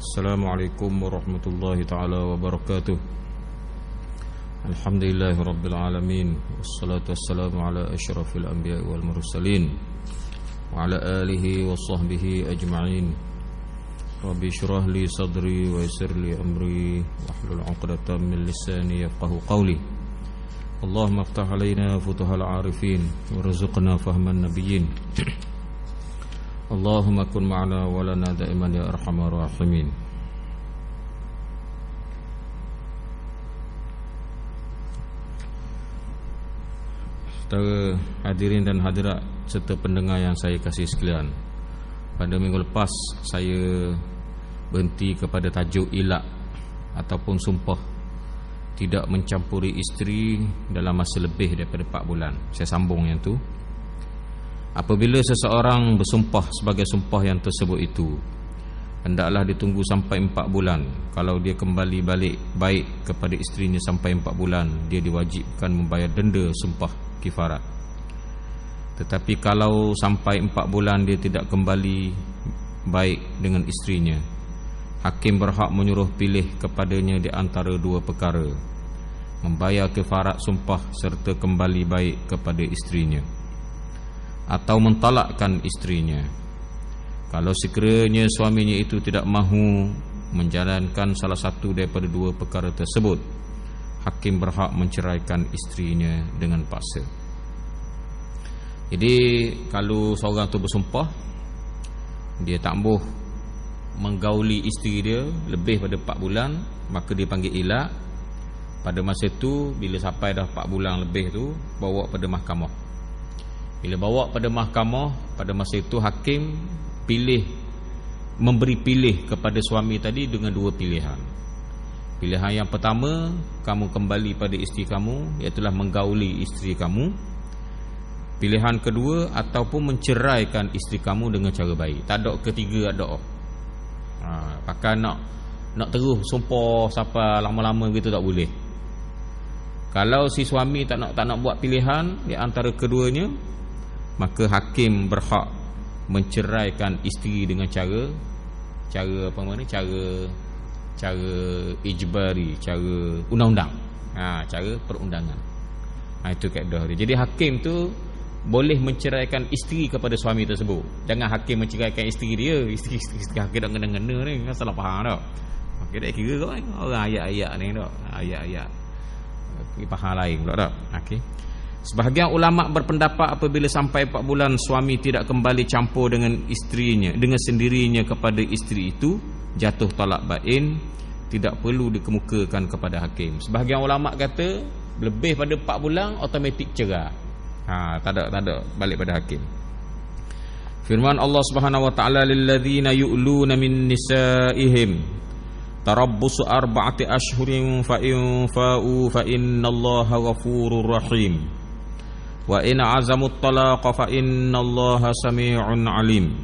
Assalamualaikum warahmatullahi ta'ala wabarakatuh. Alhamdulillahi rabbil alamin. Wassalatu wassalamu ala asyrafil anbiya wal mursalin wa ala alihi wa sahbihi ajma'in. Rabbi syrah li sadri wa yassir li amri wahlul 'uqdatam min lisani yafqahu qawli. Allahumma iftah alaina futuhal arifin warzuqna fahman nabiyyin. Allahumma kun ma'ana wa lana da'iman ya arhamar rahimin. Saudara hadirin dan hadirat serta pendengar yang saya kasih sekalian, pada minggu lepas saya berhenti kepada tajuk ilak ataupun sumpah tidak mencampuri isteri dalam masa lebih daripada 4 bulan. Saya sambung yang tu. Apabila seseorang bersumpah sebagai sumpah yang tersebut itu, hendaklah ditunggu sampai 4 bulan. Kalau dia kembali balik baik kepada isterinya sampai 4 bulan, dia diwajibkan membayar denda sumpah kifarat. Tetapi kalau sampai 4 bulan dia tidak kembali baik dengan isterinya, hakim berhak menyuruh pilih kepadanya di antara 2 perkara: membayar kifarat sumpah serta kembali baik kepada isterinya, atau mentalakkan isterinya. Kalau sekiranya suaminya itu tidak mahu menjalankan salah satu daripada 2 perkara tersebut, hakim berhak menceraikan isterinya dengan paksa. Jadi kalau seorang tu bersumpah, dia tak mahu menggauli isteri dia lebih pada 4 bulan, maka dia panggil ilak. Pada masa tu, bila sampai dah 4 bulan lebih tu, bawa pada mahkamah. Bila bawa pada mahkamah, pada masa itu hakim memberi pilih kepada suami tadi dengan 2 pilihan. Pilihan yang pertama, kamu kembali pada isteri kamu, iaitulah menggauli isteri kamu. Pilihan kedua, ataupun menceraikan isteri kamu dengan cara baik. Tak ada ketiga, ada. Pakai nak terus sumpah sampai lama-lama gitu tak boleh. Kalau si suami tak nak buat pilihan di antara keduanya, maka hakim berhak menceraikan isteri dengan cara ijbari, cara undang-undang, cara perundangan. Itu kaedah dia. Jadi hakim tu boleh menceraikan isteri kepada suami tersebut. Jangan hakim menceraikan isteri dia. Isteri hakim tak kena-kena ni, kan salah faham tak. Okey, tak kira kau ni orang ayat-ayat ni tak. Ayat-ayat faham lain pula tak. Okey. Sebahagian ulama' berpendapat apabila sampai 4 bulan suami tidak kembali campur dengan isterinya, dengan sendirinya kepada isteri itu, jatuh talak bain, tidak perlu dikemukakan kepada hakim. Sebahagian ulama' kata lebih pada 4 bulan automatik cerai. Tak ada balik pada hakim. Firman Allah Subhanahu wa taala, lilladzina yu'luna min nisaihim tarabbusu 4 ashhurin fa in fa'u fa innallaha ghafurur rahim. Wa in azamut talaqa fa innallaha sami'un alim.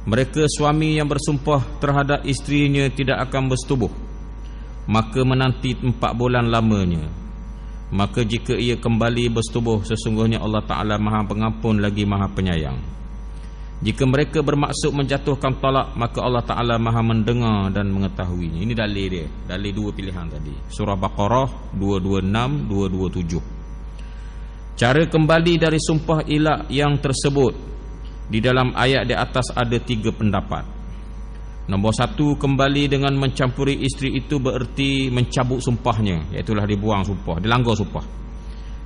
Mereka suami yang bersumpah terhadap isterinya tidak akan bersetubuh, maka menanti 4 bulan lamanya. Maka jika ia kembali bersetubuh, sesungguhnya Allah Ta'ala Maha Pengampun lagi Maha Penyayang. Jika mereka bermaksud menjatuhkan talak, maka Allah Ta'ala Maha mendengar dan mengetahuinya. Ini dalil dia, dalil 2 pilihan tadi. Surah Baqarah 226, 227. Cara kembali dari sumpah ilak yang tersebut, di dalam ayat di atas ada 3 pendapat. Nombor 1, kembali dengan mencampuri isteri itu bererti mencabut sumpahnya, iaitulah dibuang sumpah, dilanggar sumpah.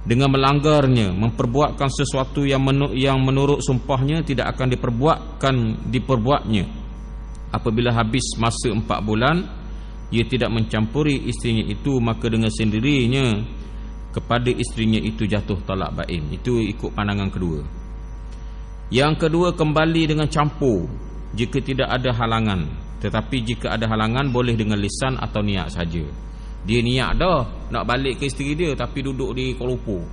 Dengan melanggarnya, memperbuatkan sesuatu yang menurut sumpahnya tidak akan diperbuatnya. Apabila habis masa 4 bulan, ia tidak mencampuri isterinya itu, maka dengan sendirinya kepada isterinya itu jatuh talak bain. Itu ikut pandangan kedua. Yang kedua, kembali dengan campur jika tidak ada halangan. Tetapi jika ada halangan, boleh dengan lisan atau niat saja. Dia niat dah nak balik ke isteri dia, tapi duduk di Kuala Lumpur.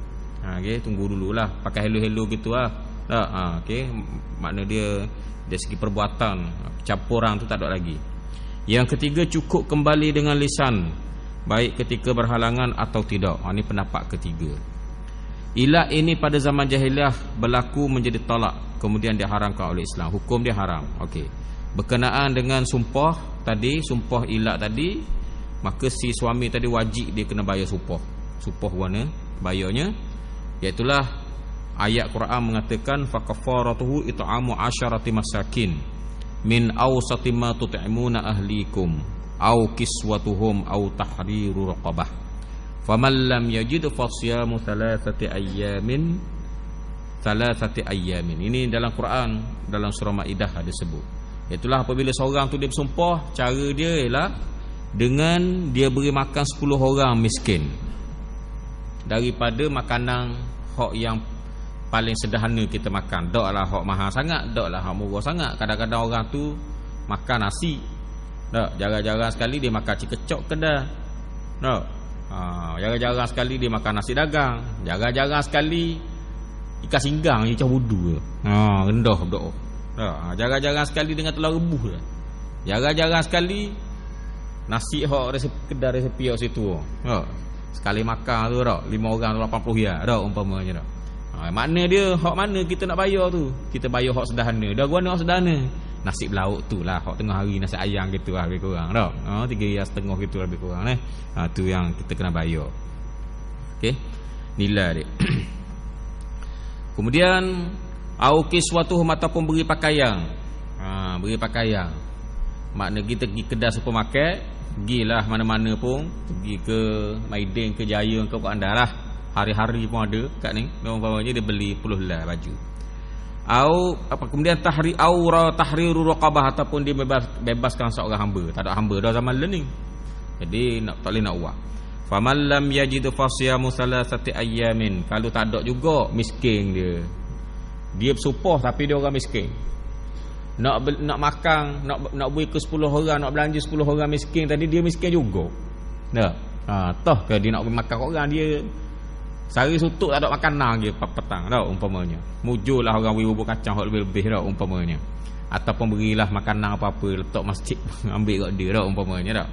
Tunggu dululah, pakai hello-hello gitu lah. Makna dia dari segi perbuatan, campuran tu tak ada lagi. Yang ketiga, cukup kembali dengan lisan, baik ketika berhalangan atau tidak. Ini pendapat ketiga. Ilak ini pada zaman jahiliah berlaku menjadi talak, kemudian diharamkan oleh Islam. Hukum dia haram. Okey. berkenaan dengan sumpah tadi, sumpah ilak tadi, maka si suami tadi wajib dia kena bayar sumpah. Sumpah warna bayarnya, iaitulah ayat Quran mengatakan fakafaratuhu it'amu 'asharati masakin min awsati ma tut'imuna ahlikum au kiswatuhum au tahriru raqabah faman lam yajid fasyamu thalathati ayyamin. Ini dalam Quran, dalam surah Maidah ada sebut. Itulah apabila seorang tu dia bersumpah, cara dia ialah dengan dia beri makan 10 orang miskin daripada makanan hak yang paling sederhana kita makan. Taklah hak mahal sangat, taklah hak murah sangat. Kadang-kadang orang tu makan nasi, tak, jarang-jarang sekali dia makan cikecok kedai, tak, jarang-jarang sekali dia makan nasi dagang, jarang-jarang sekali ikan singgang ni macam wudu. Rendah berdoa. Jarang-jarang sekali dengan telur rebus. Jarang-jarang sekali nasi hok kedai resepi hok situ. Sekali makan tu dak 5 orang tu 80 riyal dak umpamanya dak. Makna dia hok mana kita nak bayar tu? Kita bayar hok sederhana. Dah guna hok sederhana. Nasi belauk tu lah hok tengah hari, nasi ayam gitu lah lebih kurang dak. 3 riyal setengah gitu lebih kurang tu yang kita kena bayar. Okey. Nilai dia. Kemudian au kiswatuhum ataupun beri pakaian. Beri pakaian. Makna kita pergi kedai supermarket, pergilah mana-mana pun, pergi ke Maidin ke Jaya ke Anda lah. Hari-hari pun ada kat ni. Umpamanya dia beli 10 helai baju. Au apa kemudian tahriru raqabah ataupun dia bebaskan seorang hamba. Tak ada hamba dah zaman ni. Jadi tak boleh nak uang. Faman lam yajid fasyamu thalathati ayyamin. Kalau tak ada juga miskin dia. Dia bersumpah tapi dia orang miskin. Nak makan, nak beri ke 10 orang, nak belanja 10 orang miskin tadi dia miskin juga. Tak. Toh ke dia nak beri makan orang dia sehari sutuk tak ada makanan dia petang dah umpamanya. Mujurlah orang beri bubur kacang hak lebih-lebih dah umpamanya. Ataupun berilah makanan apa-apa letak masjid ambil kat dia dah umpamanya dah.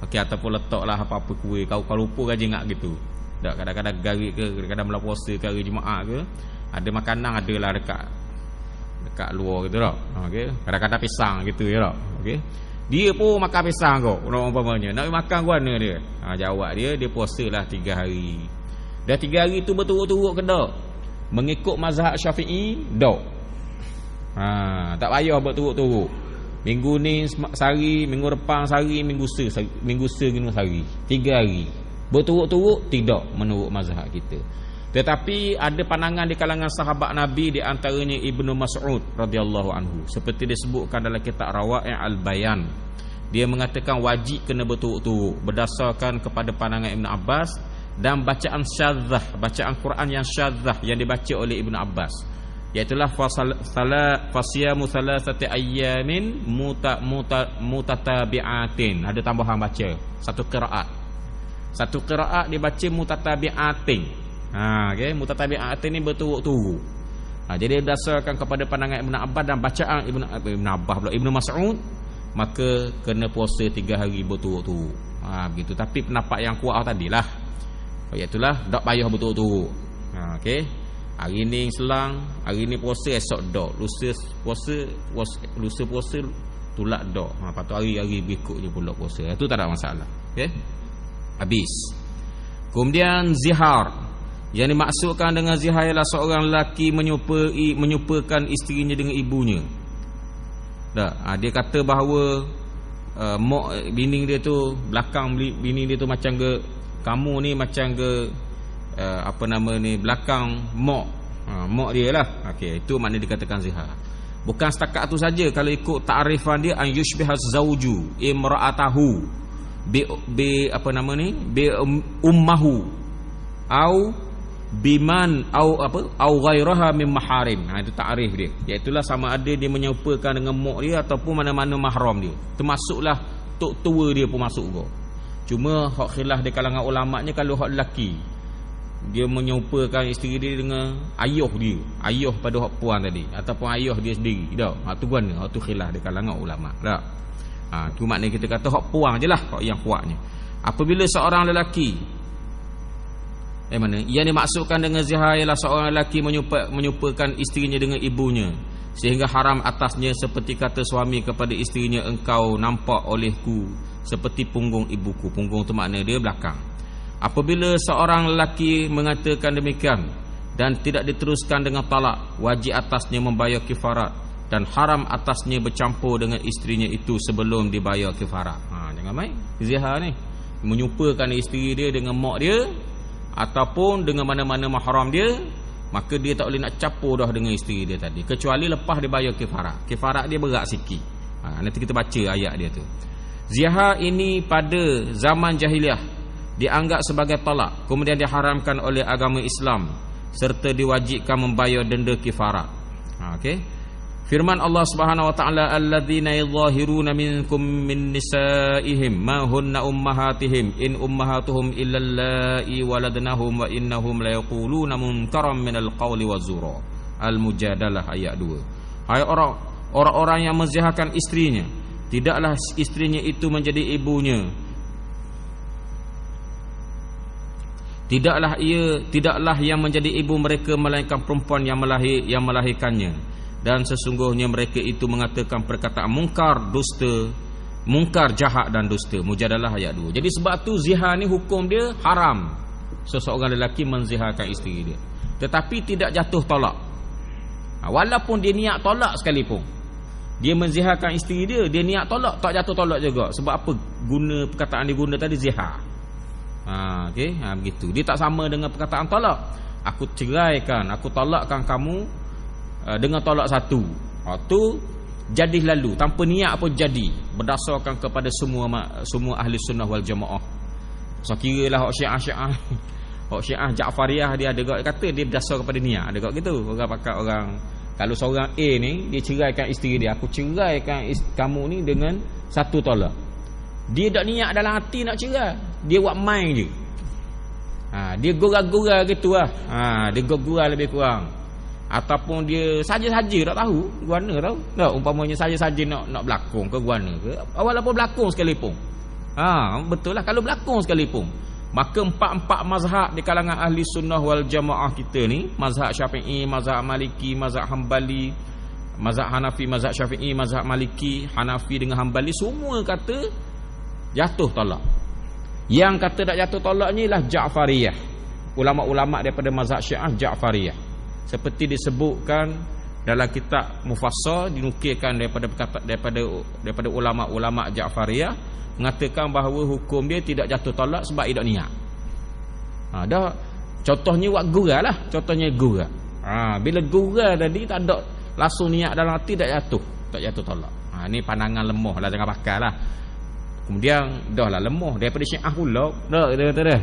Okey, ataupun letaklah apa-apa kuih kau lupa gaji ngak gitu. Tak, kadang-kadang garik ke, kadang-kadang bulan puasa ke hari Jumaat ke, ada makanan adalah dekat luar gitu dak. Okey, kadang-kadang pisang gitu ya dak. Okey. Dia pun makan pisang kau, umpamanya. Nak makan ke mana dia? Jawab dia puasalah 3 hari. Dah 3 hari tu berturut-turut ke tak? Mengikut mazhab Syafi'i, tak. Tak payah berturut-turut. Minggu ni sehari, minggu depan sehari, minggu sehari. 3 hari. Berturut-turut tidak menurut mazhab kita. Tetapi ada pandangan di kalangan sahabat Nabi, di antaranya Ibnu Mas'ud radhiyallahu anhu. Seperti disebutkan dalam kitab Rawai' al-Bayan. Dia mengatakan wajib kena berturut-turut berdasarkan kepada pandangan Ibnu Abbas dan bacaan syadzah, bacaan Quran yang syadzah yang dibaca oleh Ibnu Abbas. Iaitulah fasyamu thalathati ayyamin mutatabi'atin. Ada tambahan baca satu qiraat dibaca mutatabi'atin. Okey, mutatabi'atin ni berturut-turut. Jadi berdasarkan kepada pandangan Ibnu Abbas dan bacaan Ibnu Mas'ud, maka kena puasa 3 hari berturut-turut. Begitu. Tapi pendapat yang kuat tadilah, iaitulah tak payah berturut-turut. Okey. Hari ni selang, hari ni puasa, esok dok. Lusa puasa tulak dok. Lepas tu hari-hari berikut je pula puasa. Itu tak ada masalah. Okey. Habis. Kemudian zihar. Yang dimaksudkan dengan zihar ialah seorang lelaki menyupakan isterinya dengan ibunya. Dia kata bahawa bini dia tu belakang bini dia tu macam ke kamu ni macam ke belakang mak dia lah. Okey, itu makna dikatakan zihar. Bukan setakat tu saja. Kalau ikut ta'rifan dia, an yushbihaz zauju imra'atahu bi ummahu au biman au ghairaha min maharim. Itu ta'rif dia. Iaitulah sama ada dia menyerupakan dengan mak dia ataupun mana-mana mahram dia. Termasuklah tok tua dia pun masuk juga. Cuma hak khilaf di kalangan ulama'nya, kalau hak lelaki dia menyerupakan isteri dia dengan ayah dia, ayah pada hak puan tadi ataupun ayah dia sendiri, tak. Tu guna, tu khilaf di kalangan ulama, tak. Tu maknanya kita kata hak puan je lah hak yang kuatnya. Apabila seorang lelaki yang dimaksudkan dengan zihar ialah seorang lelaki menyupakan isterinya dengan ibunya, sehingga haram atasnya seperti kata suami kepada isterinya, engkau nampak olehku seperti punggung ibuku. Punggung tu makna dia belakang. Apabila seorang lelaki mengatakan demikian dan tidak diteruskan dengan talak, wajib atasnya membayar kifarat, dan haram atasnya bercampur dengan isterinya itu sebelum dibayar kifarat. Jangan main zihar ni, menyerupakan isteri dia dengan mak dia ataupun dengan mana-mana mahram dia, maka dia tak boleh nak campur dah dengan isteri dia tadi, kecuali lepas dia bayar kifarat. Kifarat dia berat sikit. Nanti kita baca ayat dia tu. Zihar ini pada zaman jahiliah dianggap sebagai talak, kemudian diharamkan oleh agama Islam serta diwajibkan membayar denda kifarat. Okey. Firman Allah Subhanahu wa taala, alladzina yadhahiruna minkum min nisaihim ma hunna ummahatihim in ummahatuhum illa allai waladnahum wa innahum la yaquluna munkaram minal qawli wazura. Al-Mujadalah ayat 2. Hai orang-orang yang menziharkan isterinya, tidaklah isterinya itu menjadi ibunya, tidaklah yang menjadi ibu mereka melainkan perempuan yang melahirkannya, dan sesungguhnya mereka itu mengatakan perkataan mungkar, dusta, mungkar, jahat dan dusta. Mujadalah ayat 2. Jadi sebab tu zihar ni hukum dia haram. Seseorang lelaki menziharkan isteri dia, tetapi tidak jatuh talak. Walaupun dia niat talak sekalipun, dia menziharkan isteri dia, dia niat talak, tak jatuh talak juga. Sebab apa? Guna perkataan dia guna tadi zihar. Okey, begitu. Dia tak sama dengan perkataan talak. Aku ceraikan, aku talakkan kamu dengan talak satu. Tu jadi lalu tanpa niat pun jadi, berdasarkan kepada semua ahli sunnah wal jamaah. So kiralah hak Syiah hak Syiah Ja'fariyah dia ada kata dia berdasar kepada niat. Ada kat gitu. Orang pakat orang, kalau seorang A ni dia ceraikan isteri dia, aku ceraikan kamu ni dengan satu talak. Dia tak niat dalam hati nak cerai, dia buat main je. Dia gurau-gurau gitu lah. Dia gurau lebih kurang. Ataupun dia saja-saja tak tahu guana tahu. Tak, umpamanya saja-saja nak berlakon ke guana ke, walaupun berlakon sekalipun. Betul lah kalau berlakon sekalipun. Maka empat-empat mazhab di kalangan ahli sunnah wal jamaah kita ni, mazhab Syafi'i, mazhab Maliki, mazhab Hambali, mazhab Hanafi, mazhab Syafi'i, mazhab Maliki, Hanafi dengan Hambali, semua kata jatuh talak. Yang kata tak jatuh talak ni lah Ja'fariyah, ulama-ulama daripada mazhab Syiah Ja'fariyah. Seperti disebutkan dalam kitab Mufassal, dinukilkan daripada ulama-ulama Ja'fariyah, mengatakan bahawa hukum dia tidak jatuh talak sebab dia tak niat. Dah contohnya buat gurau lah, contohnya gurau. Bila gurau tadi tak ada langsung niat dalam hati, tak jatuh talak. Ni pandangan lemah lah, jangan pakai lah. Kemudian dah lah lemah daripada Syiah pula. Dah dia kata dah.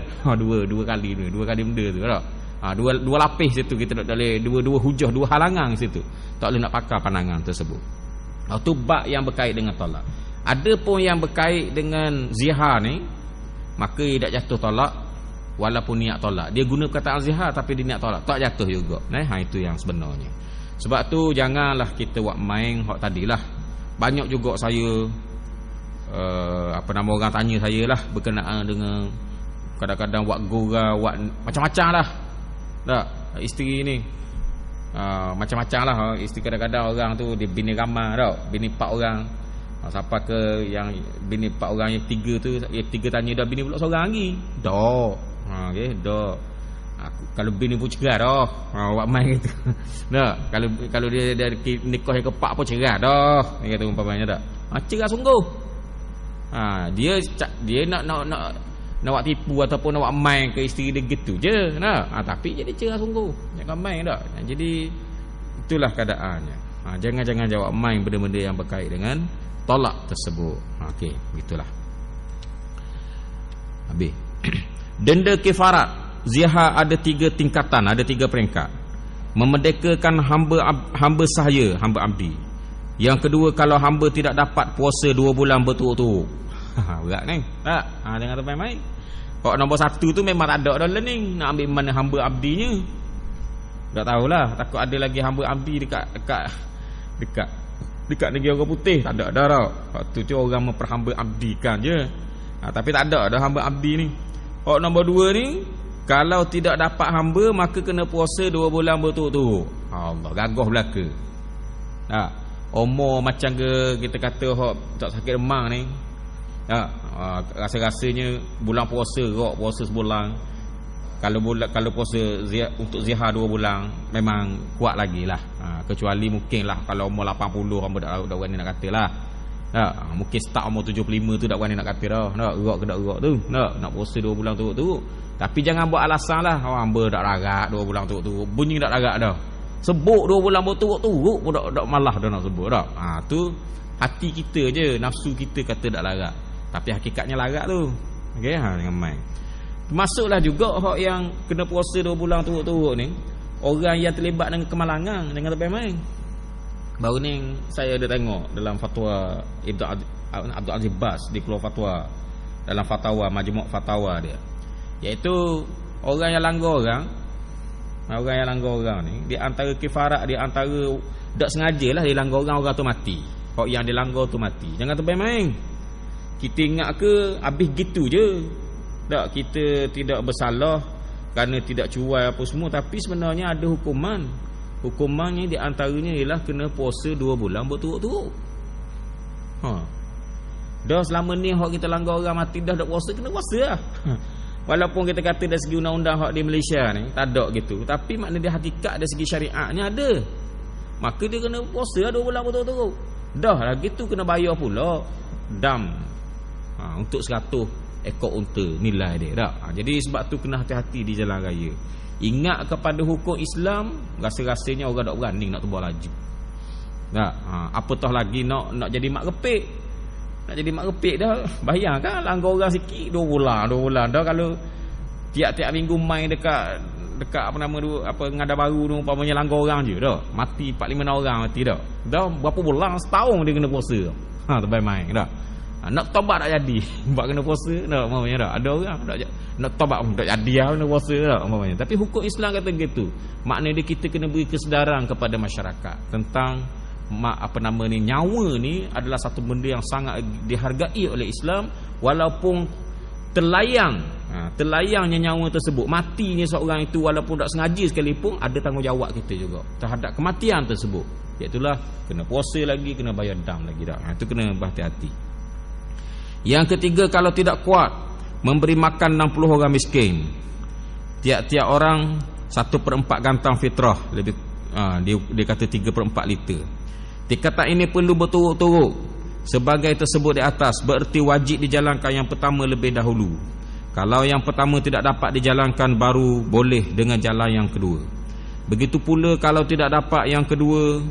Dua kali benda tu dah. Dua lapis situ, kita tak boleh dua hujah, dua halangan situ. Tak boleh nak pakai pandangan tersebut. Itu bab yang berkait dengan talak. Ada pun yang berkait dengan zihar ni, maka dia tak jatuh talak walaupun niat talak. Dia guna perkataan zihar tapi dia niat talak, tak jatuh juga. Itu yang sebenarnya. Sebab tu janganlah kita buat main hak tadilah. Banyak juga saya orang tanya saya lah berkenaan dengan kadang-kadang buat gurau, buat macam-macam lah. Tak, isteri ni macam-macam lah. Isteri kadang-kadang orang tu dia bini ramai tau, bini 4 orang. Siapa ke yang bini 4 orang, yang 3 tu, yang 3 tanya dah bini pula seorang lagi. Dah. Okey, dah. Kalau bini pun cerai dah. Buat main gitu. Dah, kalau dia nikah yang ke-4 pun cerai dah. Ni kata umpamanya tak. Cerai sungguh. Dia nak buat tipu ataupun nak buat main ke isteri dia gitu je. Tapi jadi cerai sungguh. Jangan main dah. Jadi itulah keadaannya. Jangan jawab main benda-benda yang berkait dengan tolak tersebut. Okey, begitulah. Habis. Denda kifarat zihar ada 3 tingkatan, ada 3 peringkat. Memerdekakan hamba sahaya, hamba abdi. Yang kedua, kalau hamba tidak dapat puasa 2 bulan berturut-turut. Berat ni. Tak? Jangan termain main. Kalau nombor 1 tu memang tak ada dah learning. Nak ambil mana hamba abdinya. Tak tahulah, takut ada lagi hamba abdi dekat negeri orang putih. Tak ada dah tau. Waktu tu orang memperhamba abdikan je. Tapi tak ada dah hamba abdi ni. Kalau nombor 2 ni, kalau tidak dapat hamba maka kena puasa 2 bulan berturut-turut. Allah, gagah belaka. Umur macam kita kata hok tak sakit demam ni. Rasa-rasanya bulan puasa puasa sebulan. Kalau puasa untuk zihar 2 bulan memang kuat lagi lah. Kecuali mungkin lah kalau umur 80 hamba dak berani nak kata lah. Mungkin start umur 75 tu dak berani nak kata dah. Gerak ke tak gerak tu. Nak puasa 2 bulan turut-turut. Tapi jangan buat alasan lah hamba dak larat 2 bulan turut-turut. Bunyi dak larat dah. Sebut 2 bulan berturut-turut pun dak malah dah nak sebut dah. Tu hati kita je, nafsu kita kata dak larat. Tapi hakikatnya larat tu. Okey, jangan main. Masuklah juga hak yang kena puasa 2 bulan turut-turut ni, orang yang terlibat dengan kemalangan, dengan tepi main. Baru ni saya ada tengok dalam fatwa Abdul Aziz Bas di keluar fatwa dalam fatwa Majmu' Fatawa dia, iaitu orang yang langgar orang ni, di antara kifarat, di antara tak sengajalah dia langgar orang tu mati. Hak yang dilanggar tu mati. Jangan tepi main. Kita ingat ke habis gitu je. Tak, kita tidak bersalah kerana tidak cuai apa semua, tapi sebenarnya ada hukuman. Hukumannya di antaranya ialah kena puasa 2 bulan berturut-turut. Dah selama ni hak kita langgar orang mati dah tak puasa, kena puasa lah. Walaupun kita kata dari segi undang-undang hak di Malaysia ni tak ada gitu, tapi makna dia hakikat dari segi syariatnya ada. Maka dia kena puasa 2 bulan berturut-turut. Dah lah gitu kena bayar pula dam untuk 100 ekor unta nilai dia tak. Jadi sebab tu kena hati-hati di jalan raya. Ingat kepada hukum Islam, rasa-rasanya orang tak berani nak terbang laju. Tak. Apatah lagi nak jadi mak repek. Nak jadi mak repek dah. Bayangkan langgar orang sikit 2 bulan dah. Kalau tiap-tiap minggu main dekat apa nama tu, apa Ngada Baru tu umpamanya langgar orang je dah. Mati 4-5 orang mati dah. Dah berapa bulan, setahun dia kena puasa. Terbaik main dah. Nak tobat tak jadi sebab kena puasa tak umpamanya tak. Ada orang nak tobat pun tak jadi kena puasa tak umpamanya. Tapi hukum Islam kata begitu. Maknanya kita kena beri kesedaran kepada masyarakat tentang nyawa ni adalah satu benda yang sangat dihargai oleh Islam. Walaupun terlayangnya nyawa tersebut, matinya seorang itu walaupun tak sengaja sekalipun, ada tanggungjawab kita juga terhadap kematian tersebut. Iaitulah kena puasa lagi, kena bayar dam lagi dah. Itu kena berhati-hati. Yang ketiga, kalau tidak kuat, memberi makan 60 orang miskin. Tiap-tiap orang 1/4 gantang fitrah. Lebih dia kata 3/4 liter. Tingkatan ini perlu berturut-turut sebagai tersebut di atas, bererti wajib dijalankan yang pertama lebih dahulu. Kalau yang pertama tidak dapat dijalankan, baru boleh dengan jalan yang kedua. Begitu pula kalau tidak dapat yang kedua,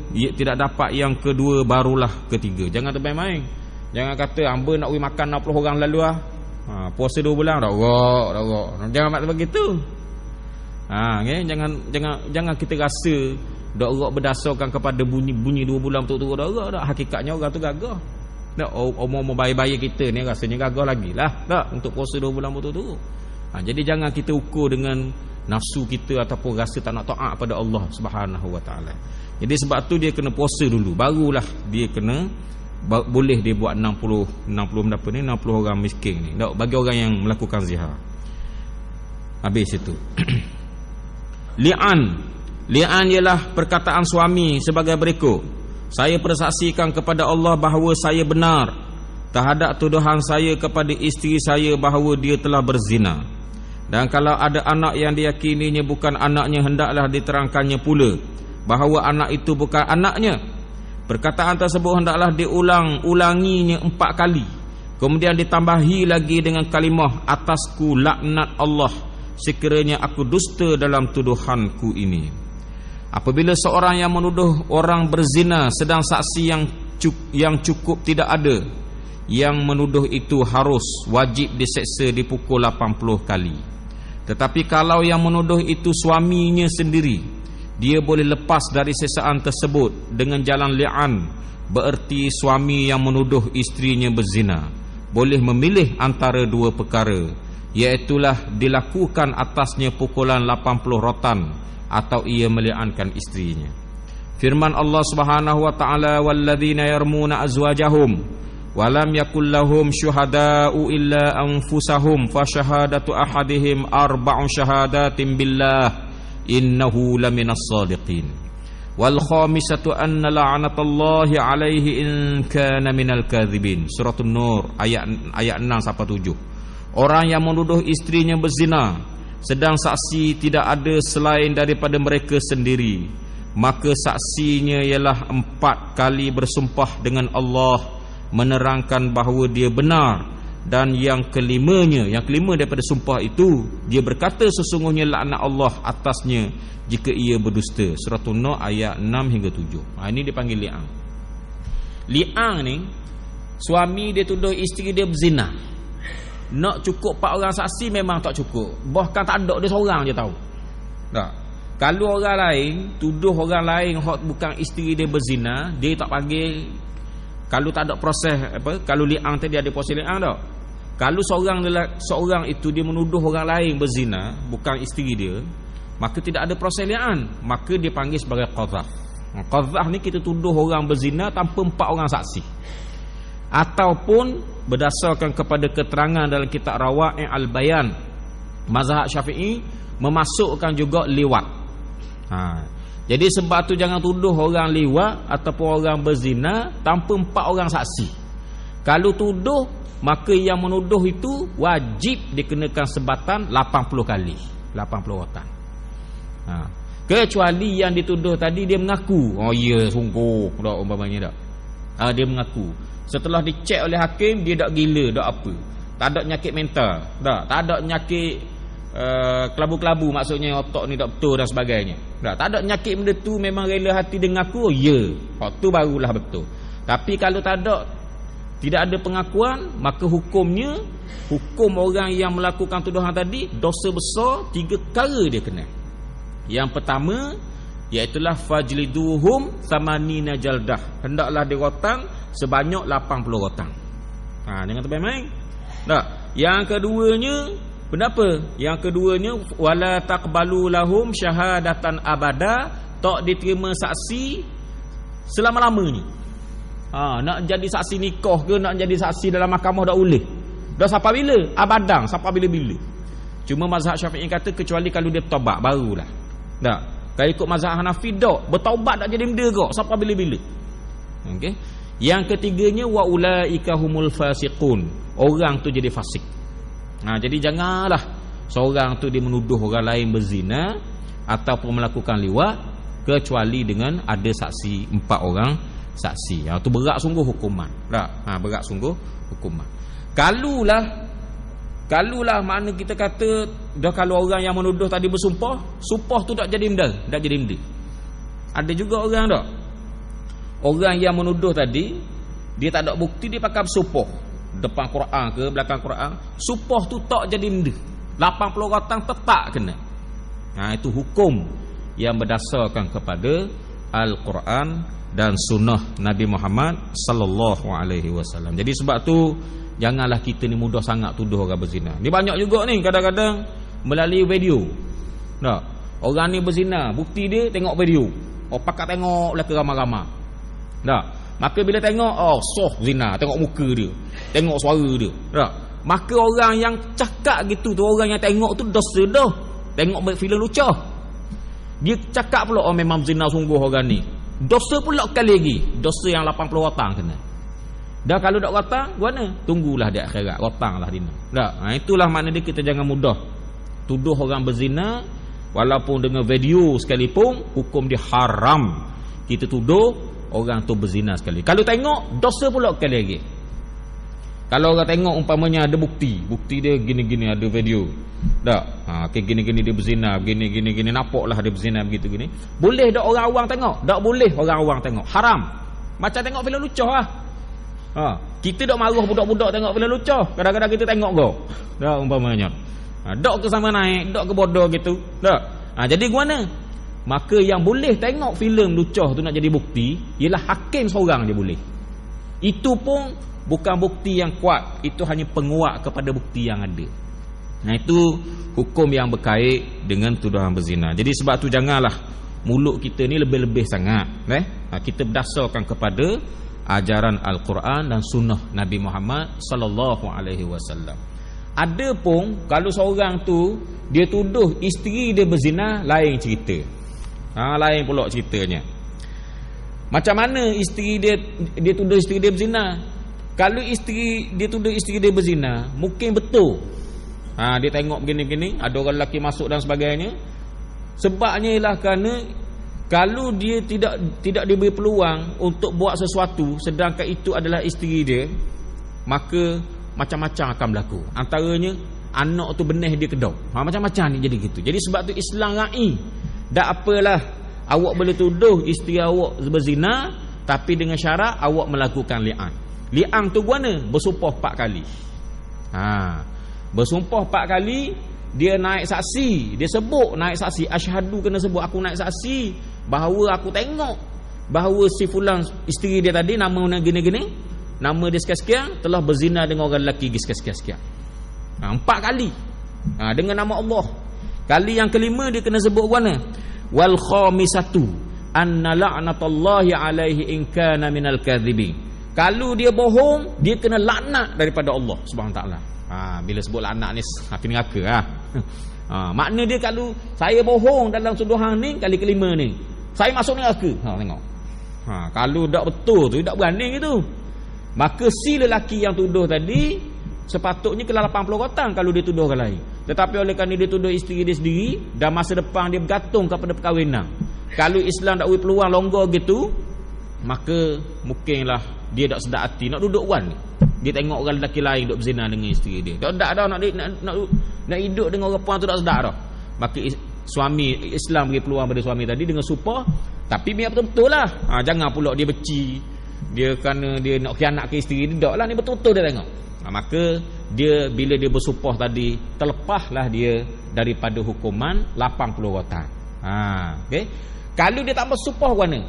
barulah ketiga. Jangan termain-main. Jangan kata hamba nak pergi makan 60 orang lalu puasa 2 bulan tak gerak. Jangan macam begitu. Okay? Jangan kita rasa dak gerak berdasarkan kepada bunyi 2 bulan betul-betul dak gerak dak. Hakikatnya orang tu gagah. Dak umur bayi-bayi kita ni rasanya gagah lagi lah dak untuk puasa 2 bulan betul-betul. Jadi jangan kita ukur dengan nafsu kita ataupun rasa tak nak taat pada Allah Subhanahu Wa Taala. Jadi sebab tu dia kena puasa dulu, barulah dia kena boleh dia buat 60 orang miskin ni. Tak, bagi orang yang melakukan zihar. Habis itu. Li'an ialah perkataan suami sebagai berikut. Saya persaksikan kepada Allah bahawa saya benar terhadap tuduhan saya kepada isteri saya bahawa dia telah berzina. Dan kalau ada anak yang diyakininya bukan anaknya, hendaklah diterangkannya pula bahawa anak itu bukan anaknya. Perkataan tersebut hendaklah diulanginya 4 kali. Kemudian ditambahi lagi dengan kalimah, atasku laknat Allah sekiranya aku dusta dalam tuduhanku ini. Apabila seorang yang menuduh orang berzina sedang saksi yang cukup tidak ada, yang menuduh itu harus wajib diseksa dipukul 80 kali. Tetapi kalau yang menuduh itu suaminya sendiri, dia boleh lepas dari seksaan tersebut dengan jalan li'an. Bererti suami yang menuduh isterinya berzina boleh memilih antara 2 perkara, iaitulah dilakukan atasnya pukulan 80 rotan atau ia meli'ankan isterinya. Firman Allah Subhanahu Wa Taala, walladzina yarmuna azwajahum walam yakul lahum syuhada'u illa anfusahum fa syahadatu ahadihim 4 syahadatin billah innahu laminas sadiqin. Wal khamisatu anna la'natallahi alaihi in kana minal kadhibin. Surah An-Nur ayat 6 sampai 7. Orang yang menuduh istrinya berzina sedang saksi tidak ada selain daripada mereka sendiri, maka saksinya ialah 4 kali bersumpah dengan Allah menerangkan bahawa dia benar. Dan yang kelima daripada sumpah itu, dia berkata sesungguhnya laknat Allah atasnya jika ia berdusta. Surah An-Nur ayat 6 hingga 7. Ini dipanggil li'an. Li'an ni, suami dia tuduh isteri dia berzina. Nak cukup 4 orang saksi memang tak cukup. Bahkan tak ada, dia seorang je tahu. Tak. Kalau orang lain tuduh orang lain bukan isteri dia berzina, dia tak panggil. Kalau tak ada proses kalau li'an tadi ada proses li'an tak. Kalau seorang itu dia menuduh orang lain berzina bukan isteri dia, maka tidak ada proses li'an, maka dia panggil sebagai qadhaf. Qadhaf ni kita tuduh orang berzina tanpa 4 orang saksi. Ataupun berdasarkan kepada keterangan dalam kitab Rawai' al-Bayan, mazhab Syafi'i memasukkan juga liwat. Jadi sebab tu jangan tuduh orang liwat ataupun orang berzina tanpa 4 orang saksi. Kalau tuduh, maka yang menuduh itu wajib dikenakan sebatan 80 kali, 80 rotan. Kecuali yang dituduh tadi dia mengaku, oh ya sungguh tak umpamanya tak. Dia mengaku. Setelah dicek oleh hakim, dia tak gila, tak apa. Tak ada penyakit mental, tak ada penyakit kelabu-kelabu, maksudnya otak ni tak betul dan sebagainya. Tak ada penyakit benda tu, memang rela hati dengan aku, ya, tu barulah betul. Tapi kalau tidak ada pengakuan, maka hukum orang yang melakukan tuduhan tadi dosa besar, 3 perkara dia kena. Yang pertama iaitulah fajliduhum samanina jaldah, hendaklah dirotang sebanyak 80 rotang. Jangan termain-main. Tak. Yang keduanya, kenapa? Yang keduanya wala taqbalu lahum syahadatan abada, tak diterima saksi selama-lamanya. Nak jadi saksi nikah ke, nak jadi saksi dalam mahkamah tak boleh. Dah sampai bila? Abadang, sampai bila-bila. Cuma mazhab Syafi'i kata kecuali kalau dia bertaubat barulah. Tak. Kalau ikut mazhab Hanafi tak, bertaubat tak jadi benda kok sampai bila-bila. Okey. Yang ketiganya wa ulaika humul fasiqun. Orang tu jadi fasik. Jadi janganlah seorang tu dia menuduh orang lain berzina ataupun melakukan liwat kecuali dengan ada saksi, 4 orang saksi. Tu berat sungguh hukuman. Tak? Berat sungguh hukuman. Kalulah makna kita kata dah, kalau orang yang menuduh tadi bersumpah, sumpah tu tak jadi benda, tak jadi benda. Ada juga orang tak? Orang yang menuduh tadi, dia tak ada bukti, dia pakai bersumpah depan Quran ke belakang Quran, sumpah tu tak jadi benda, 80 orang tetap kena. Itu hukum yang berdasarkan kepada Al-Quran dan sunnah Nabi Muhammad sallallahu alaihi wasallam. Jadi sebab tu janganlah kita ni mudah sangat tuduh orang berzina. Ni banyak juga ni kadang-kadang melalui video. Tak. Orang ni berzina, bukti dia tengok video. Pakat tengok lah ke ramai-ramai. Tak. Maka bila tengok, soh zina, tengok muka dia, tengok suara dia. Tak. Maka orang yang cakap gitu tu, orang yang tengok tu dosa dah. Tengok filem lucah. Dia cakap pula, memang zina sungguh orang ni. Dosa pula kali lagi, dosa yang 80 rotang kena. Dah kalau tak rotang, mana? Tunggulah di akhirat, rotanglah dina. Tak. Itulah makna dia, kita jangan mudah tuduh orang berzina walaupun dengan video sekalipun, hukum dia haram. Kita tuduh orang tu berzina sekali. Kalau tengok, dosa pula kali lagi. Kalau orang tengok umpamanya ada bukti dia gini-gini, ada video. Tak. Gini-gini dia berzina, gini-gini nampaklah dia berzina begitu gini. Boleh tak orang awam tengok? Tak boleh orang awam tengok. Haram. Macam tengok filem lucah lah. Kita tak marah budak-budak tengok filem lucah. Kadang-kadang kita tengok kau. Tak umpamanya. Dok ke sama naik, dok ke bodoh gitu. Tak. Jadi gimana? Maka yang boleh tengok filem lucah tu nak jadi bukti ialah hakim seorang je boleh. Itu pun bukan bukti yang kuat, itu hanya penguat kepada bukti yang ada. Itu hukum yang berkait dengan tuduhan berzina. Jadi sebab tu janganlah mulut kita ni lebih-lebih sangat. Kita berdasarkan kepada ajaran Al-Quran dan sunnah Nabi Muhammad sallallahu alaihi wasallam. Ada pun kalau seorang tu dia tuduh isteri dia berzina, lain cerita. Lain pula ceritanya. Macam mana isteri dia tuduh isteri dia berzina? Kalau isteri dia tuduh isteri dia berzina, mungkin betul. Dia tengok begini-begini, ada orang lelaki masuk dan sebagainya. Sebabnya ialah kerana kalau dia tidak diberi peluang untuk buat sesuatu sedangkan itu adalah isteri dia, maka macam-macam akan berlaku. Antaranya anak tu benih dia kedok. Macam-macam ni jadi gitu. Jadi sebab tu Islam ra'i. Tak apalah awak boleh tuduh isteri awak berzina, tapi dengan syarat awak melakukan li'an. Li'an tu guna bersumpah 4 kali. Bersumpah 4 kali, dia naik saksi, dia sebut naik saksi, asyhadu kena sebut aku naik saksi bahawa aku tengok bahawa si fulan isteri dia tadi nama gini-gini, nama dia sekian-sekian telah berzina dengan orang lelaki sekian-sekian. 4 kali. Dengan nama Allah. Kali yang kelima dia kena sebut mana? Wal khamisatu anna la'natullahi alaihi in kana minal kadhibin. Kalau dia bohong, dia kena laknat daripada Allah Subhanahu taala. Bila sebut laknat ni api neraka. Makna dia kalau saya bohong dalam tuduhan ni kali kelima ni, saya masuk neraka. Tengok. Kalau tak betul tu, tak berani gitu, maka si lelaki yang tuduh tadi sepatutnya kena 80 rotang kalau dia tuduh orang lain. Tetapi oleh kerana dia tuduh isteri dia sendiri dan masa depan dia bergantung kepada perkahwinan, kalau Islam tak beri peluang longgar gitu, maka mungkinlah dia tak sedar hati nak duduk wan ni. Dia tengok orang lelaki lain duduk berzina dengan isteri dia. Tak dah nak hidup dengan orang puan tu tak sedar dah. Maka suami Islam beri peluang pada suami tadi dengan sumpah, tapi biar betul-betul lah. Jangan pula dia beci, dia kerana dia nak khianat ke isteri dia, tak lah, ni betul-betul dia tengok. Maka dia bila dia bersumpah tadi, terlepaslah dia daripada hukuman 80 rotang. Okay? Kalau dia tak bersumpah mana?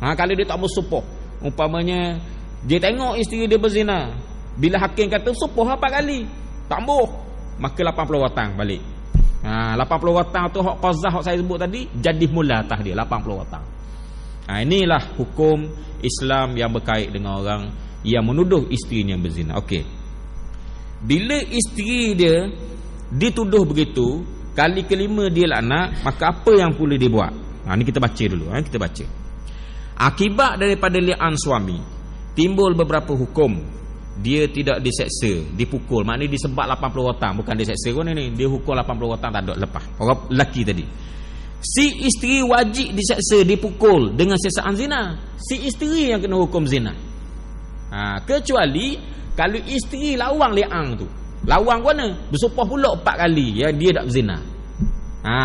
Kalau dia tak bersumpah, umpamanya dia tengok isteri dia berzina, bila hakim kata sumpah 4 kali, tambah, maka 80 rotang balik. 80 rotang tu hak qazah hak saya sebut tadi, jadi mula atas dia 80 rotang. Inilah hukum Islam yang berkait dengan orang yang menuduh isterinya berzina. Okey. Bila isteri dia dituduh begitu, kali kelima dia laknat, maka apa yang perlu dia buat? Ni kita baca dulu, kita baca. Akibat daripada li'an suami, timbul beberapa hukum. Dia tidak diseksa, dipukul. Maknanya disebat 80 rotang, bukan diseksa pun ni. Dia hukum 80 rotang tak ada lepas. Orang lelaki tadi. Si isteri wajib diseksa, dipukul dengan seksaan zina. Si isteri yang kena hukum zina. Kecuali kalau isteri lawang li'ang tu. Lawang mana? Bersumpah pula 4 kali ya, dia tak berzina.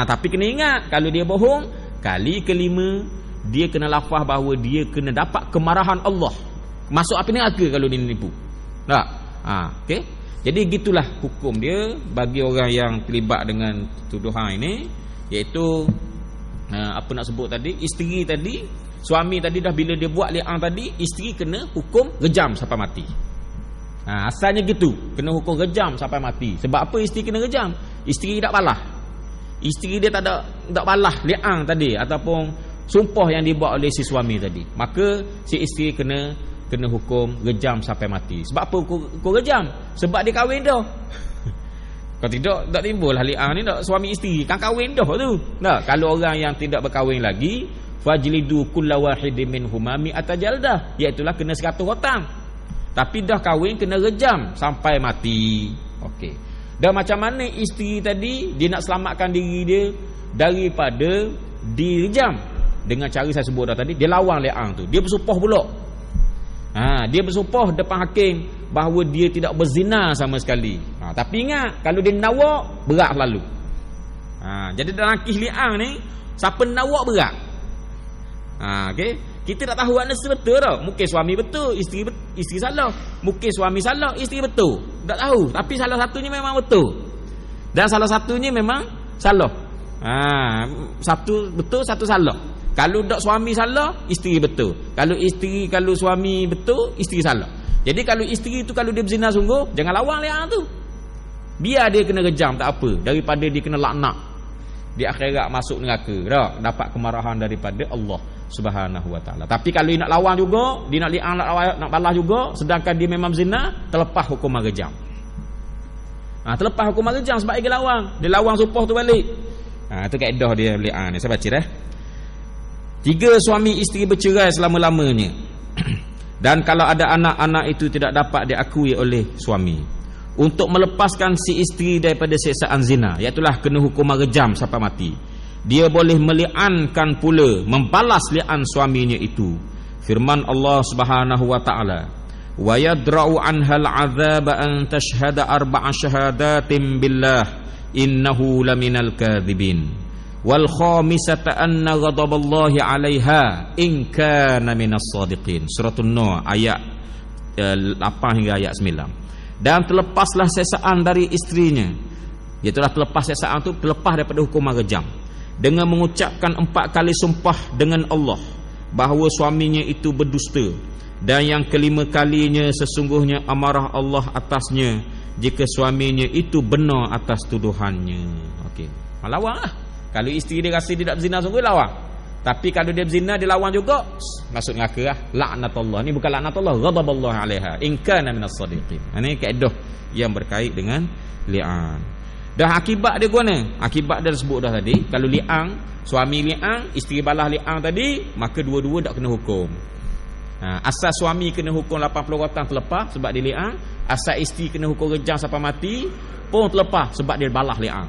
Tapi kena ingat, kalau dia bohong, kali kelima dia kena lafaz bahawa dia kena dapat kemarahan Allah. Masuk api neraka kalau dia nipu. Tak? Okey. Jadi gitulah hukum dia bagi orang yang terlibat dengan tuduhan ini, iaitu apa nak sebut tadi, isteri tadi, suami tadi dah bila dia buat li'an tadi, isteri kena hukum rejam sampai mati. Asalnya gitu, kena hukum rejam sampai mati. Sebab apa isteri kena rejam? Isteri tak balah. Isteri dia tak balah li'an tadi ataupun sumpah yang dibuat oleh si suami tadi. Maka si isteri kena hukum rejam sampai mati. Sebab apa hukum rejam? Sebab dia kahwin dah. Kalau tidak, tak timbul lah li'an ni, tak suami isteri kan kahwin dah tu. Tak, kalau orang yang tidak berkahwin lagi, fajlidu kulla wahidin minhuma mi'ata jaldah, iaitu kena 100 rotang. Tapi dah kahwin kena rejam sampai mati. Okey. Dan macam mana isteri tadi dia nak selamatkan diri dia daripada direjam? Dengan cara saya sebut dah tadi, dia lawang li'an tu. Dia bersumpah pula. Dia bersumpah depan hakim bahawa dia tidak berzina sama sekali. Tapi ingat, kalau dia nawak, berat selalu. Jadi dalam kisah li'an ni, siapa nawak berat. Okey. Kita tak tahu mana betul tau. Mungkin suami betul, isteri salah. Mungkin suami salah, isteri betul. Tak tahu. Tapi salah satunya memang betul. Dan salah satunya memang salah. Satu betul, satu salah. Kalau tak suami salah, isteri betul. Kalau suami betul, isteri salah. Jadi kalau isteri tu kalau dia berzina sungguh, jangan lawang li'an tu. Biar dia kena rejam, tak apa, daripada dia kena laknat di akhirat, masuk neraka. Dah dapat kemarahan daripada Allah Subhanahu wa taala. Tapi kalau dia nak lawan juga, dia nak li'an, nak balas juga, sedangkan dia memang zina, terlepas hukuman rejam. Terlepas hukuman rejam sebab dia lawang. Dia lawang sumpah tu balik. Itu kaedah dia li'an ni. Saya baca dah. 3 suami isteri bercerai selama-lamanya. Dan kalau ada anak-anak itu tidak dapat diakui oleh suami, untuk melepaskan si isteri daripada siksaan zina, iaitulah kena hukuman rejam sampai mati, dia boleh meli'ankan pula, membalas li'an suaminya itu. Firman Allah Subhanahu wa taala, wa yadra'u anhal 'adzaba an tashhada arba'a syahadatin billah innahu laminal kadhibin wal khamisata anna ghadaballahi 'alaiha in kana minas shadiqin. Surah An-Nur ayat 8 hingga ayat 9. Dan terlepaslah siksaan dari isterinya, iaitulah terlepas siksaan itu, terlepas daripada hukuman rejam, dengan mengucapkan 4 kali sumpah dengan Allah bahawa suaminya itu berdusta, dan yang kelima kalinya sesungguhnya amarah Allah atasnya jika suaminya itu benar atas tuduhannya. Okey, lawan lah. Kalau isteri dia rasa dia tak berzina sungguh, lawan. Tapi kalau dia berzina, dia lawan juga, masuk neraka lah. Laknatullah. Ni bukan laknatullah, ghadaballahu 'alaiha in kana minas shadiqin. Ini kaedah yang berkait dengan li'an. Dah akibat dia guna. Akibat dia sebut dah tadi. Kalau li'an, suami li'an, isteri balas li'an tadi, maka dua-dua tak kena hukum. Asal suami kena hukum 80 rotan terlepas sebab dia li'an. Asal isteri kena hukum rejam sampai mati pun terlepas sebab dia balas li'an.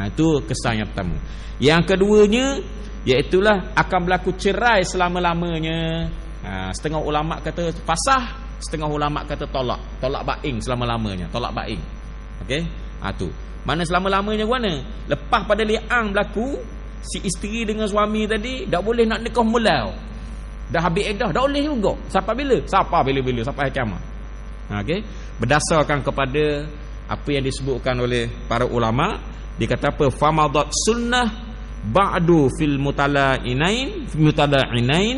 Itu kesan yang pertama. Yang keduanya, iaitulah akan berlaku cerai selama-lamanya. Setengah ulama kata fasah, setengah ulama kata tolak baing selama-lamanya, tolak baing. Okey, tu mana selama-lamanya mana? Lepas pada li'an berlaku, si isteri dengan suami tadi tak boleh nak nikah mula. Dah habis iddah, tak boleh juga. Sampai bila? Sampai bila-bila, sampai kiamat. Okey, berdasarkan kepada apa yang disebutkan oleh para ulama, dia kata apa? Famadat sunnah ba'du fil mutala'inain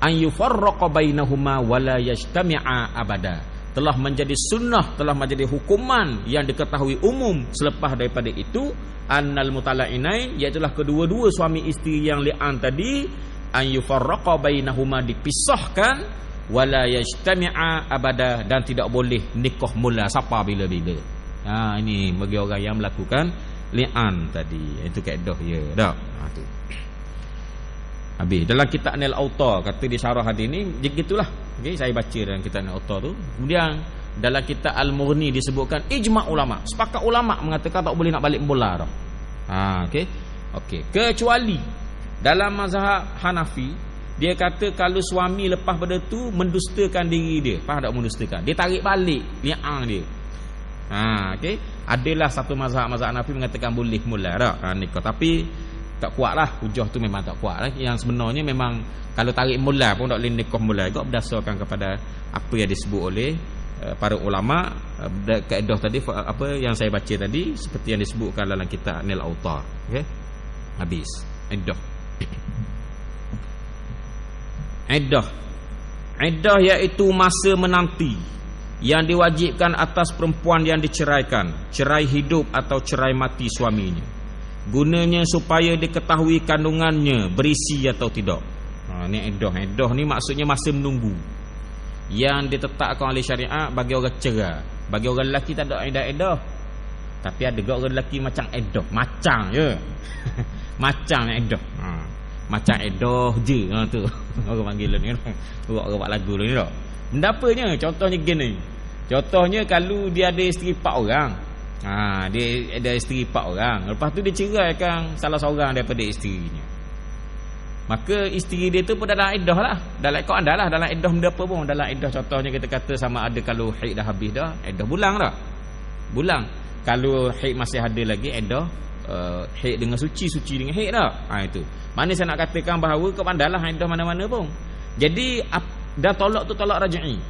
an yufarraqa bainahuma wa la yajtami'a abada. Telah menjadi sunnah, telah menjadi hukuman yang diketahui umum selepas daripada itu, annal mutala'inain, iaitulah kedua-dua suami isteri yang li'an tadi, an yufarraqa bainahuma, dipisahkan, wa la yajtami'a abada, dan tidak boleh nikah mula sampai bila-bila. Ini bagi orang yang melakukan li'an tadi. Itu kaedah ya. Dak. Tu. Habis dalam kitab Nail Autar kata di syarah hadis ni begitulah. Okey, saya baca dalam kitab Nail Autar tu. Kemudian dalam kitab Al-Mughni disebutkan ijma' ulama. Sepakat ulama mengatakan tak boleh nak balik bola dah. Okey. Okey. Kecuali dalam mazhab Hanafi, dia kata kalau suami lepas pada tu mendustakan diri dia. Faham tak mendustakan? Dia tarik balik li'an dia. Okey, adalah satu mazhab Hanafi mengatakan boleh mula dah nikah, tapi tak kuatlah, hujah tu memang tak kuat lah. Yang sebenarnya memang kalau tarik mula pun tak boleh nikah mula juga, berdasarkan kepada apa yang disebut oleh para ulama. Kaedah tadi apa yang saya baca tadi seperti yang disebutkan dalam kitab Nail Autar. Okey, habis iddah. Iddah iaitu masa menanti yang diwajibkan atas perempuan yang diceraikan, cerai hidup atau cerai mati suaminya. Gunanya supaya diketahui kandungannya berisi atau tidak. Ni iddah. Iddah ni maksudnya masa menunggu yang ditetapkan oleh syariat bagi orang cerai. Bagi orang lelaki tak ada iddah. Tapi ada juga orang lelaki macam iddah, macam je. Macam iddah. Macam iddah je tu. Orang panggil ni. Orang buat lagu ni dak. Benda apanya? Contohnya gini. Contohnya kalau dia ada isteri 4 orang. Dia ada isteri 4 orang. Lepas tu dia ceraikan salah seorang daripada isterinya. Maka isteri dia tu pun dalam iddah lah. Dalam ikut anda lah. Dalam iddah benda apa pun. Dalam iddah contohnya kita kata sama ada kalau haid dah habis dah, iddah bulang dah. Bulang. Kalau haid masih ada lagi, iddah haid dengan suci dengan haid dah. Itu. Mana saya nak katakan bahawa kau pandailah iddah mana-mana pun. Jadi dah tolak tu tolak raj'i.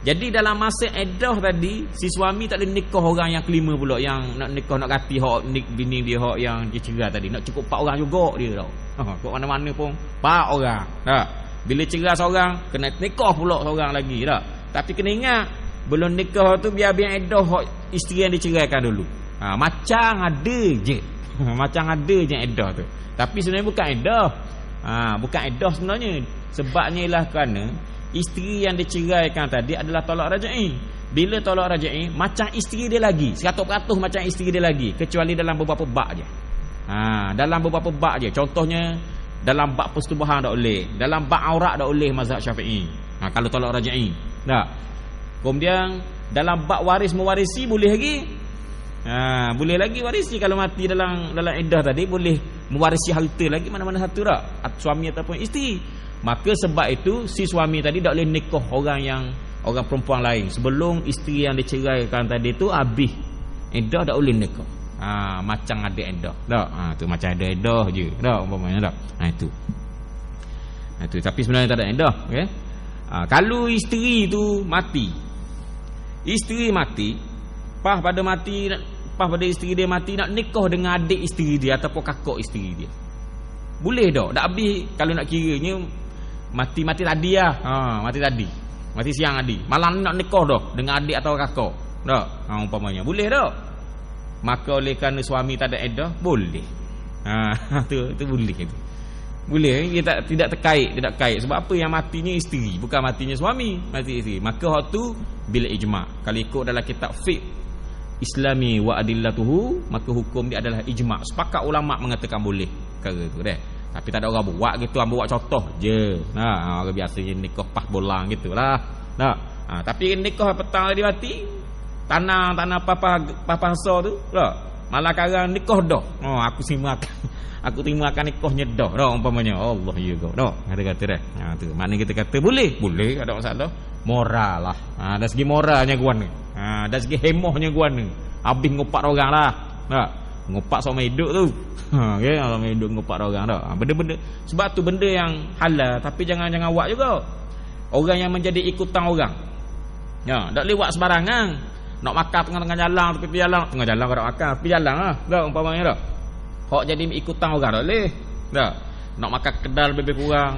Jadi dalam masa iddah tadi, si suami tak boleh nikah orang yang kelima pula, yang nak nikah nak ganti hak bini dia hak yang dia cerai tadi. Nak cukup 4 orang juga dia tau. Kau mana-mana pun 4 orang. Tak. Bila cerai seorang, kena nikah pula seorang lagi tak. Tapi kena ingat, belum nikah tu biar iddah hak isteri yang diceraikan dulu. Macam ada je. Macam ada je iddah tu. Tapi sebenarnya bukan iddah. Bukan iddah sebenarnya. Sebabnya ialah kerana isteri yang diceraikan tadi adalah tolak raj'i. Bila tolak raj'i, macam isteri dia lagi, 100% macam isteri dia lagi, kecuali dalam beberapa bab je. Dalam beberapa bab je. Contohnya Dalam bab persetubuhan tak boleh. Dalam bab aurat tak boleh mazhab Syafi'i. Kalau tolak raj'i. Tak. Kemudian dalam bab waris mewarisi boleh lagi. Boleh lagi warisi kalau mati dalam iddah tadi, boleh mewarisi harta lagi mana-mana satu tak? Suami ataupun isteri. Maka sebab itu si suami tadi tak boleh nikah orang perempuan lain sebelum isteri yang diceraikan tadi tu habis iddah, tak boleh nikah. Macam ada iddah. Tak. Tu macam ada iddah je. Tak umpamanya tak. Itu tapi sebenarnya tak ada iddah, okey. Kalau isteri tu mati. Isteri mati, pas pada isteri dia mati nak nikah dengan adik isteri dia ataupun kakak isteri dia. Boleh tak? Tak habis kalau nak kiranya mati tadi lah. Mati tadi. Mati siang tadi. Malam nak nikah dah dengan adik atau kakak. Tak? Umpamanya. Boleh tak? Maka oleh kerana suami tak ada iddah, boleh. Tu boleh tu. Boleh, dia tidak terkait, sebab apa yang matinya isteri, bukan matinya suami, mati isteri. Maka hak tu bila ijma'. Kalau ikut dalam kitab fiqh Islami wa adillatuhu, maka hukum dia adalah ijma'. Sepakat ulama mengatakan boleh perkara tu dah. Tapi tak ada orang buat gitu, ambil buat contoh je. Orang biasanya nikah pas bolang gitulah. Tapi nikah petang dia mati, tanah papa hasa tu, malah karang nikah dah. Aku terima akan nikahnya dah umpamanya. Allah ya kau. Ada kata dah. Tu maknanya kita kata boleh, ada masalah. Moral lah. Dari segi moralnya guan ni. Dari segi hemohnya guan ni. Habis ngopak orang lah. Ngopak sama hidup tu. Okey, sama hidup ngopak orang dah. Benda-benda sebab tu benda yang halal tapi jangan buat juga. Orang yang menjadi ikutan orang. Tak lewat sembarangan. Nak makan tengah-tengah jalan tepi jalan, tengah jalan kau nak makan, tepi jalan lah. Tak umpamanya dah. Hak jadi ikutan orang tak boleh. Tak. Nak makan kedal lebih kurang,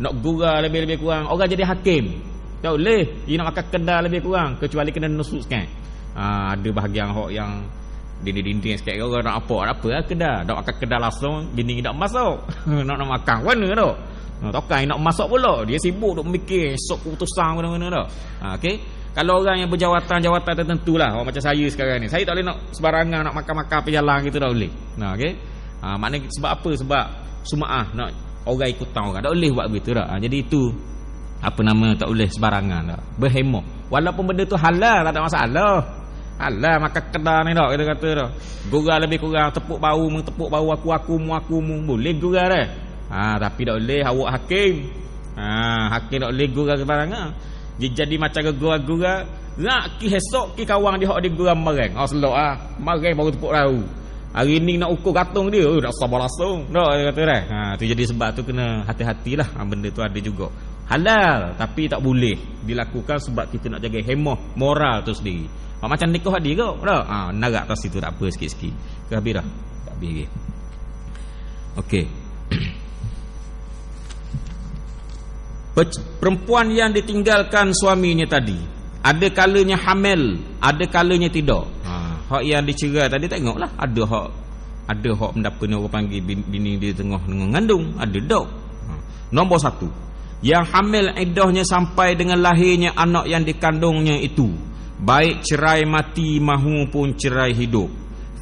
nak gurau lebih kurang, orang jadi hakim. Tak boleh. Dia nak makan kedal lebih kurang kecuali kena nusuk sikit. Ada bahagian hak yang dinding-dinding sikit orang nak apa lah kedal. Nak makan kedal langsung, bini tak masuk. nak makan mana tu? Tokai nak masuk pula. Dia sibuk duk mikir esok keputusan mana-mana dah. Okey. Kalau orang yang berjawatan tertentu lah, orang macam saya sekarang ni, saya tak boleh nak sembarangan nak makan-makan perjalan gitu, tak boleh. Okey. Maknanya sebab apa? Sebab sum'ah, nak orang ikutan orang. Tak boleh buat begitu dah. Jadi itu tak boleh sembarangan dah. Berhemah. Walaupun benda tu halal, tak ada masalah. Halal makan kedai ni dah, kita kata dah. Gurau lebih kurang, tepuk bau aku boleh gurau dah. Tapi tak boleh awak hakim. Hakim tak boleh gurau sembarangan. Dia jadi macam gurau-gurau. Nak ki esok ki kawan dia hok dia gurau mareng. Selok mareng baru tepuk bau. Hari ni nak ukur katung dia, nak sabar langsung. Dia kata dah. Tu jadi sebab tu kena hati-hatilah. Benda tu ada juga. Halal tapi tak boleh dilakukan sebab kita nak jaga hemah moral tu sendiri. Macam nikah hadir kau. Narak atas situ tak apa sikit-sikit. Ke habis dah? Tak habis lagi. Okey. Perempuan yang ditinggalkan suaminya tadi, ada kalanya hamil, ada kalanya tidak. Hak yang dicerai tadi tengoklah, ada hak mendapat ni orang panggil bini dia tengah mengandung, ada dak. Nombor 1, yang hamil iddahnya sampai dengan lahirnya anak yang dikandungnya itu, baik cerai mati mahupun cerai hidup.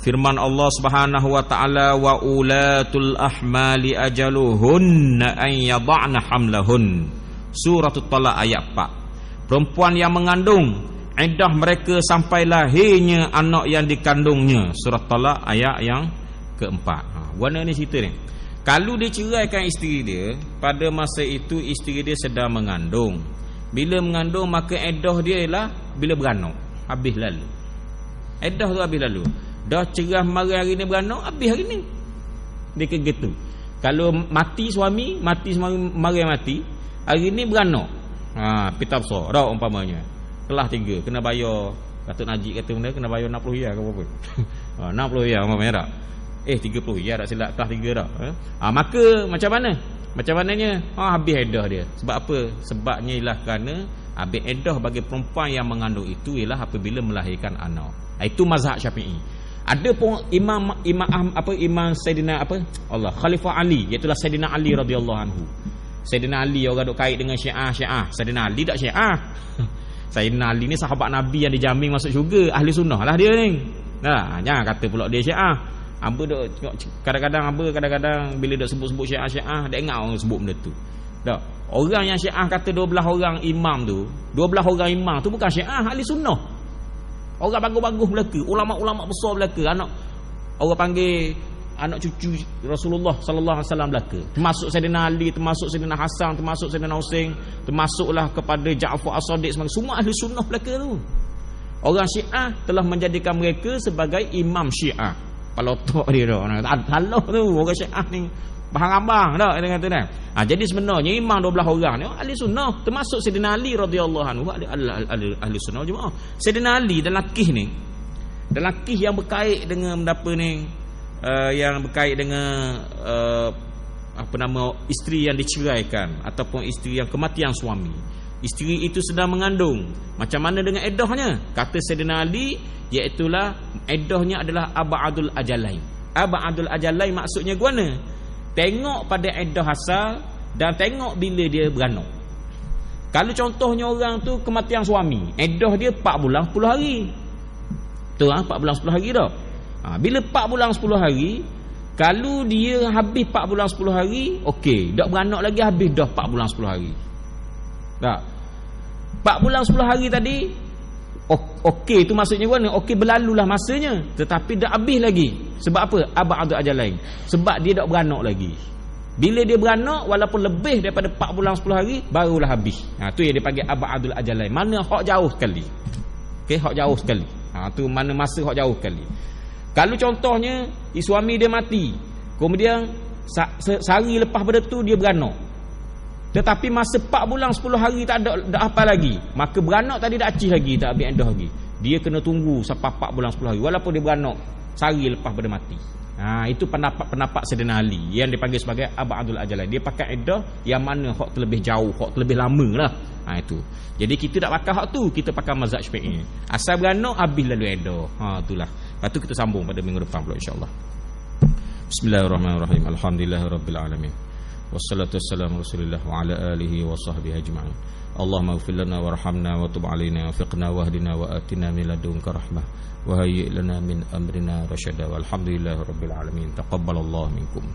Firman Allah Subhanahu wa taala, wa ulatul ahmali ajaluhunna an yad'na hamlahun. Surah At-Talaq ayat 4. Perempuan yang mengandung, iddah mereka sampai lahirnya anak yang dikandungnya. Surah At-Talaq ayat yang keempat. Warna ni cerita ni. Kalau dia ceraikan isteri dia, pada masa itu isteri dia sedang mengandung. Bila mengandung maka iddah dia ialah bila beranak, habis lalu. Iddah tu habis lalu. Dah cerah mari hari ni beranak, habis hari ni. Dia ke gitu. Kalau mati suami mati, hari ni beranak. Pita besar dah umpamanya. Kelas 3 kena bayar, Datuk Najib kata benda kena bayar 60 riyal ke apa. 60 riyal umpamanya tak. 30 riyal tak silap, kelas 3 dah. Maka macam mana? Macam mananya? Habis iddah dia. Sebab apa? Sebabnya ialah kerana habis iddah bagi perempuan yang mengandung itu ialah apabila melahirkan anak. Itu mazhab Syafi'i. Ada pun imam Sayyidina Khalifah Ali, iaitu Sayyidina Ali radhiyallahu anhu. Sayyidina Ali orang duk kait dengan Syiah. Sayyidina Ali tak Syiah. Sayyidina Ali ni sahabat Nabi yang dijamin masuk syurga, ahli sunnah lah dia ni. Jangan kata pula dia Syiah. Hamba dok kadang-kadang bila dok sebut-sebut Syiah dak ingat orang sebut benda tu. Tak. Orang yang Syiah kata 12 orang imam tu, 12 orang imam tu bukan Syiah, ahli sunnah. Orang bagus-bagus belaka, ulama-ulama besar belaka, anak orang panggil anak cucu Rasulullah sallallahu alaihi wasallam belaka. Termasuk Saidina Ali, termasuk Saidina Hasan, termasuk Saidina Husain, termasuklah kepada Ja'far As-Sadiq, semua ahli sunnah belaka tu. Orang Syiah telah menjadikan mereka sebagai imam Syiah. Kalau tok dia dah. Salah tu orang Syiah ni. Bahang abang dah dia kata dah. Jadi sebenarnya imam 12 orang ni ahli sunnah, termasuk Saidina Ali radhiyallahu anhu ahli sunnah jemaah. Saidina Ali dan lelaki ni, dan lelaki yang berkait dengan apa ni, yang berkait dengan isteri yang diceraikan ataupun isteri yang kematian suami. Isteri itu sedang mengandung. Macam mana dengan iddahnya? Kata Saidina Ali, iaitulah iddahnya adalah abadul ajalain. Abadul ajalain maksudnya guana? Tengok pada iddah asal dan tengok bila dia beranak. Kalau contohnya orang tu kematian suami, iddah dia 4 bulan 10 hari. Tu 4 bulan 10 hari dah. Bila 4 bulan 10 hari, kalau dia habis 4 bulan 10 hari, okey, dak beranak lagi habis dah 4 bulan 10 hari. Tak. 4 bulan 10 hari tadi okey, itu maksudnya mana? Okey, berlalulah masanya, tetapi dah habis lagi. Sebab apa? Abadul ajalain. Sebab dia dak beranak lagi. Bila dia beranak walaupun lebih daripada 4 bulan 10 hari barulah habis. Tu yang dipanggil abadul ajalain. Mana hak jauh sekali. Okey, hak jauh sekali. Tu mana masa hak jauh sekali. Kalau contohnya suami dia mati, kemudian sehari lepas pada tu dia beranak, tetapi masa 4 bulan 10 hari tak ada apa lagi, maka beranak tadi dah acih lagi, tak habis endah lagi, dia kena tunggu sampai 4 bulan 10 hari walaupun dia beranak sehari lepas pada mati. Itu pendapat Saidina Ali yang dipanggil sebagai abadul ajalain. Dia pakai iddah yang mana hak terlebih jauh, hak terlebih lama lah. Itu. Jadi kita tak pakai hak tu, kita pakai mazhab Syafi'i. Asal beranak habis lalu iddah. Itulah. Lepas tu kita sambung pada minggu depan pula insya-Allah. Bismillahirrahmanirrahim. Alhamdulillahirabbil alamin. Wassalatu wassalamu Rasulillah wa ala alihi wa sahbihi ajma'in. Allahumma ighfir lana warhamna wa tub 'alaina wafiqna wahdina wa atina min ladunka rahmah wa hayyi' lana min amrina rasyada. Walhamdulillahirabbil alamin. Taqabbalallahu minkum.